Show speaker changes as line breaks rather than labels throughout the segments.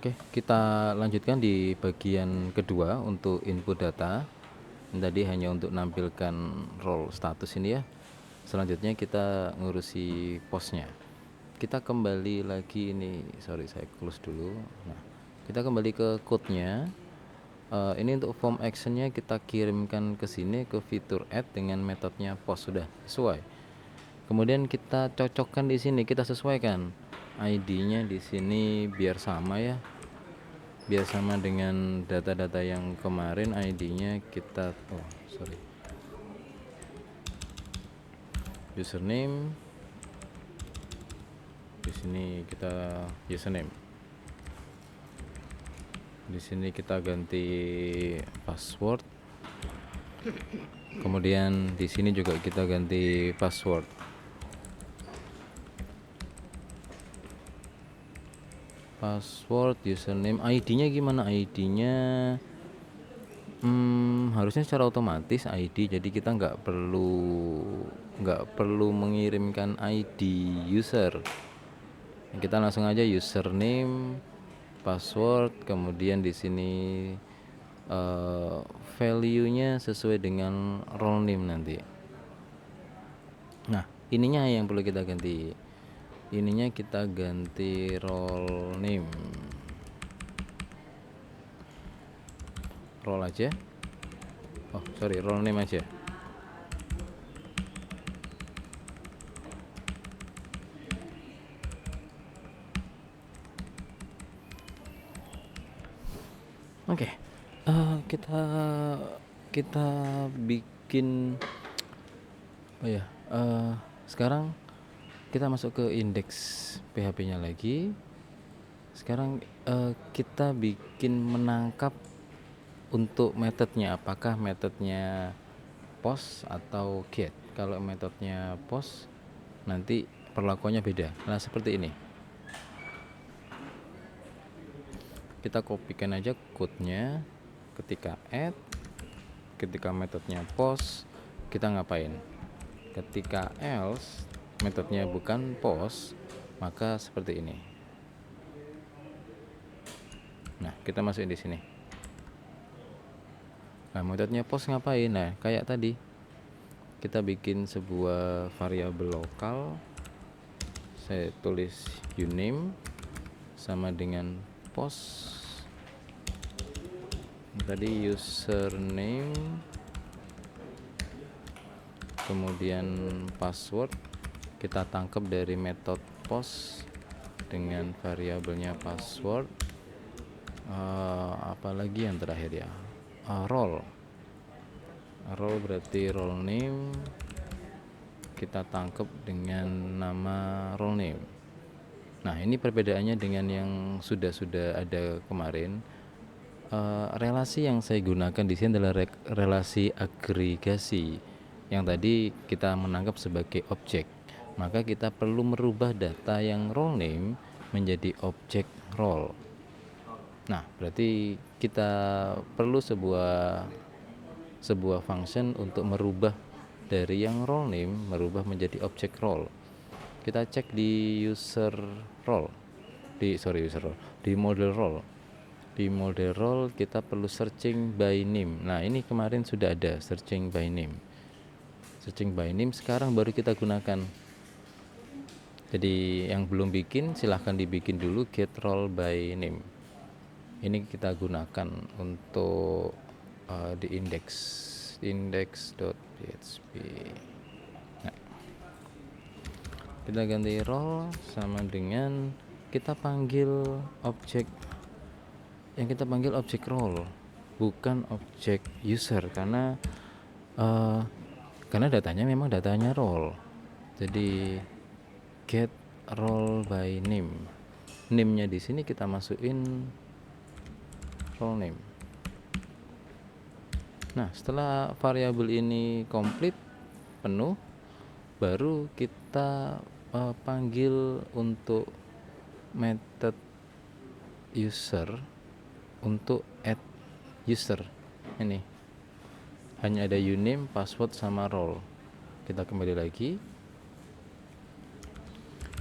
Oke, kita lanjutkan di bagian kedua untuk input data. Tadi hanya untuk nampilkan role status ini ya. Selanjutnya kita ngurusi postnya. Kita kembali lagi ini, sorry saya close dulu. Nah, kita kembali ke code-nya. Ini untuk form action-nya kita kirimkan ke sini ke fitur add dengan metodenya post, sudah sesuai. Kemudian kita cocokkan di sini, kita sesuaikan ID-nya di sini biar sama ya. Biar sama dengan data-data yang kemarin, ID-nya kita username. Di sini kita username. Di sini kita ganti password. Kemudian di sini juga kita ganti password. Password, username, ID-nya gimana? ID-nya harusnya secara otomatis ID, jadi kita nggak perlu mengirimkan ID user. Kita langsung aja username, password, kemudian di sini value-nya sesuai dengan role name nanti. Nah, ininya yang perlu kita ganti. Ininya kita ganti role name. Role aja. Oh, sorry, role name aja. Oke. Kita bikin sekarang kita masuk ke indeks PHP-nya lagi. Sekarang kita bikin menangkap untuk metodenya, apakah metodenya post atau get. Kalau metodenya post nanti perlakuannya beda. Nah, seperti ini. Kita kopikan aja code-nya. Ketika add, ketika metodenya post, kita ngapain? Ketika else, metodenya bukan post, maka seperti ini. Nah, kita masukin di sini. Nah, metodenya post ngapain? Nah, kayak tadi kita bikin sebuah variabel lokal. Saya tulis uname sama dengan post. Tadi username, kemudian password kita tangkap dari metode post dengan variabelnya password. Apalagi yang terakhir ya, role berarti role name, kita tangkap dengan nama role name. Nah, ini perbedaannya dengan yang sudah ada kemarin. Relasi yang saya gunakan di sini adalah relasi agregasi yang tadi kita menangkap sebagai objek. Maka kita perlu merubah data yang role name menjadi objek role. Nah, berarti kita perlu sebuah function untuk merubah dari yang role name merubah menjadi objek role. Kita cek di di model role. Di model role kita perlu searching by name. Nah, ini kemarin sudah ada searching by name. Searching by name sekarang baru kita gunakan. Jadi yang belum bikin silahkan dibikin dulu get role by name. Ini kita gunakan untuk di index.php. Nah, kita ganti role sama dengan kita panggil objek. Yang kita panggil objek role, bukan objek user, karena datanya memang datanya role. Jadi get role by name. Name-nya di sini kita masukin role name. Nah, setelah variabel ini komplit penuh, baru kita panggil untuk method user untuk add user. Ini hanya ada uname, password sama role. Kita kembali lagi,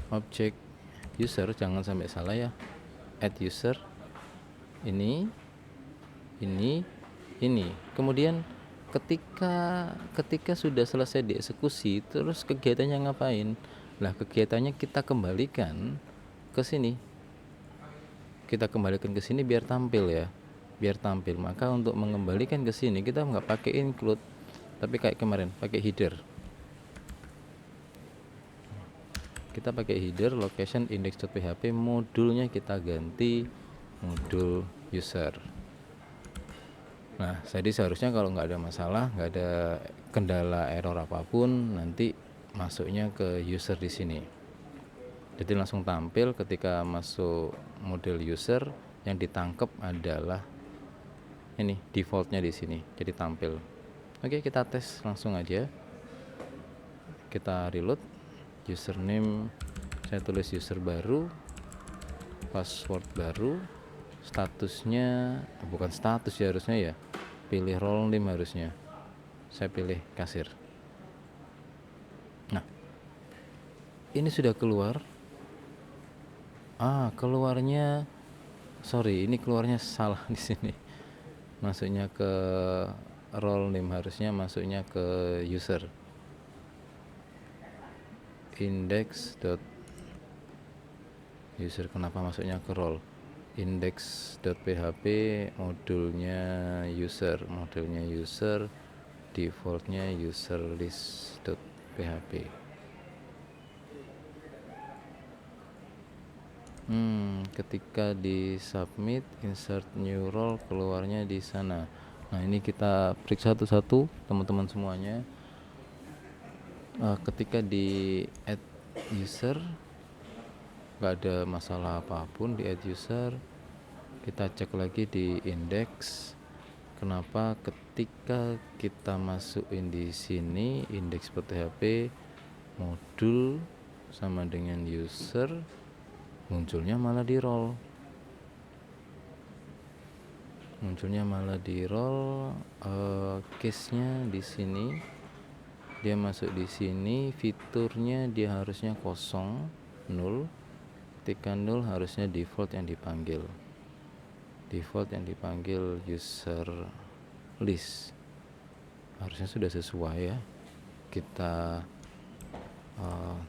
objek user, jangan sampai salah ya, add user. ini, ini. Kemudian ketika sudah selesai dieksekusi, terus kegiatannya ngapain? Lah kegiatannya kita kembalikan ke sini. Kita kembalikan ke sini biar tampil ya. Biar tampil. Maka untuk mengembalikan ke sini kita nggak pakai include, tapi kayak kemarin pakai header. Kita pakai header location index.php, modulnya kita ganti modul user. Nah, jadi seharusnya kalau nggak ada masalah, nggak ada kendala error apapun, nanti masuknya ke user di sini. Jadi langsung tampil ketika masuk model user, yang ditangkap adalah ini defaultnya di sini. Jadi tampil. Oke, kita tes langsung aja. Kita reload. Username saya tulis user baru, password baru, statusnya bukan status ya, harusnya ya pilih role name, harusnya saya pilih kasir. Nah, ini sudah keluar. Keluarnya ini keluarnya salah di sini. Masuknya ke role name, harusnya masuknya ke user. Index.user, kenapa masuknya ke role? Index.php modulnya user, defaultnya user list.php. Ketika di submit insert new role, keluarnya di sana. Nah, ini kita periksa satu-satu teman-teman semuanya. Ketika di add user nggak ada masalah apapun. Di add user kita cek lagi di index. Kenapa ketika kita masukin di sini index.php modul sama dengan user, munculnya malah di role. Case-nya di sini. Dia masuk di sini, fiturnya dia harusnya kosong, 0. Ketika 0 harusnya default yang dipanggil user list. Harusnya sudah sesuai ya. Kita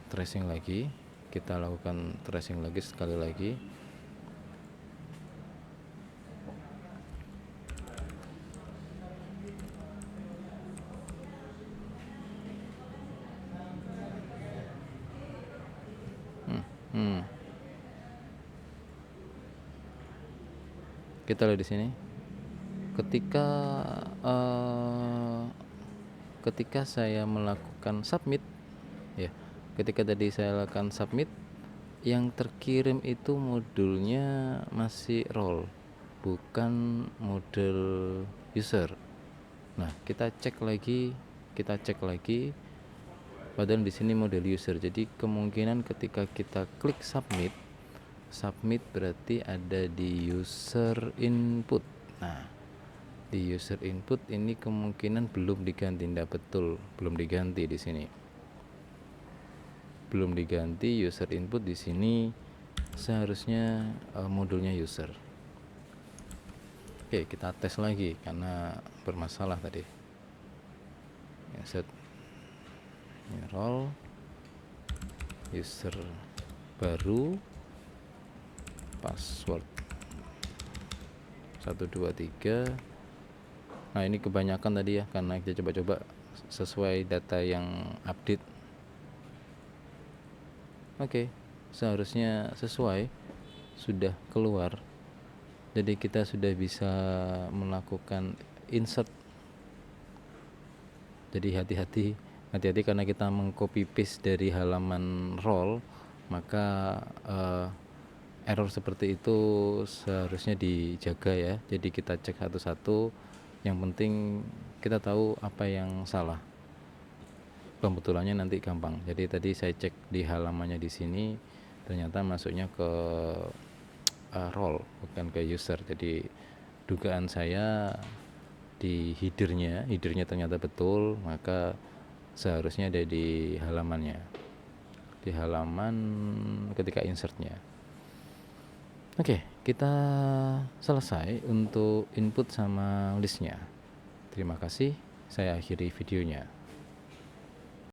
tracing lagi, kita lakukan tracing lagi sekali lagi. Kita lihat di sini. Ketika saya melakukan submit ya, ketika tadi saya lakukan submit, yang terkirim itu modulnya masih role, bukan model user. Nah, kita cek lagi, padahal di sini model user. Jadi kemungkinan ketika kita klik submit berarti ada di user input. Nah, di user input ini kemungkinan belum diganti, belum diganti di sini. Belum diganti user input di sini, seharusnya modulnya user. Oke, kita tes lagi karena bermasalah tadi. Insert role user baru, password 123. Nah, ini kebanyakan tadi ya, karena kita coba-coba sesuai data yang update. Oke, seharusnya sesuai, sudah keluar. Jadi kita sudah bisa melakukan insert. Jadi hati-hati karena kita mengcopy paste dari halaman role, maka error seperti itu seharusnya dijaga ya. Jadi kita cek satu-satu. Yang penting kita tahu apa yang salah. Pembetulannya nanti gampang. Jadi tadi saya cek di halamannya di sini, ternyata masuknya ke role, bukan ke user. Jadi dugaan saya di headernya ternyata betul, maka seharusnya ada di halamannya, di halaman ketika insertnya. Oke, kita selesai untuk input sama listnya. Terima kasih, saya akhiri videonya.